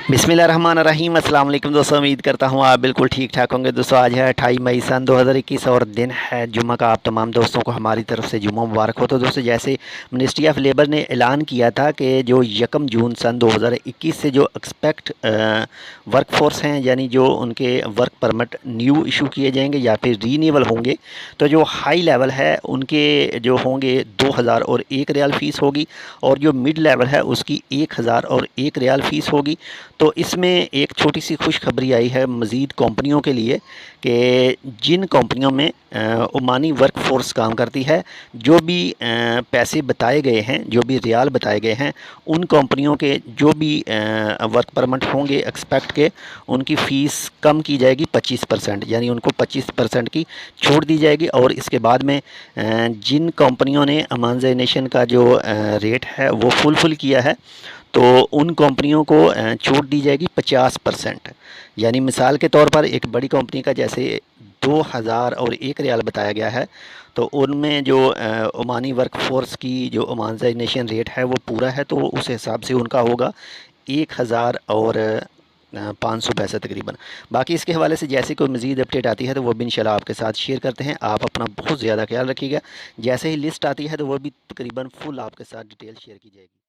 बिस्मिल्लाहिर्रहमानिर्रहीम। अस्सलाम वालेकुम दोस्तों, उम्मीद करता हूँ आप बिल्कुल ठीक ठाक होंगे। दोस्तों आज है 28 मई सन 2021 और दिन है जुम्मा का। आप तमाम दोस्तों को हमारी तरफ से जुम्मा मुबारक हो। तो दोस्तों जैसे मिनिस्ट्री ऑफ लेबर ने ऐलान किया था कि जो 1 जून सन 2021 से जो एक्सपेक्ट वर्क फोर्स हैं, यानी जो उनके वर्क परमिट न्यू इशू किए जाएंगे या फिर रीन्यूअल होंगे, तो जो हाई लेवल है उनके जो होंगे 2001 रियाल फ़ीस होगी, और जो मिड लेवल है उसकी 1001 रियाल फ़ीस होगी। तो इसमें एक छोटी सी खुशखबरी आई है मज़ीद कंपनियों के लिए कि जिन कंपनियों में ओमानी वर्क फोर्स काम करती है, जो भी पैसे बताए गए हैं, जो भी रियाल बताए गए हैं, उन कंपनियों के जो भी वर्क परमिट होंगे एक्सपेक्ट के, उनकी फ़ीस कम की जाएगी 25%, यानी उनको 25% की छूट दी जाएगी। और इसके बाद में जिन कंपनियों ने अमानज़ नेशन का जो रेट है वो फुलफ़िल किया है, तो उन कंपनियों को छूट दी जाएगी 50%। यानी मिसाल के तौर पर एक बड़ी कंपनी का जैसे 2001 रियाल बताया गया है, तो उनमें जो ओमानी वर्क फोर्स की जो ओमानाइजेशन रेट है वो पूरा है, तो उस हिसाब से उनका होगा 1000 और 500 पैसा तकरीबन। बाकी इसके हवाले से जैसे कोई मज़ीद अपडेट आती है तो वो भी इंशाल्लाह आपके साथ शेयर करते हैं। आप अपना बहुत ज़्यादा ख्याल रखिएगा। जैसे ही लिस्ट आती है तो वो भी तकरीबन फुल आपके साथ डिटेल शेयर की जाएगी।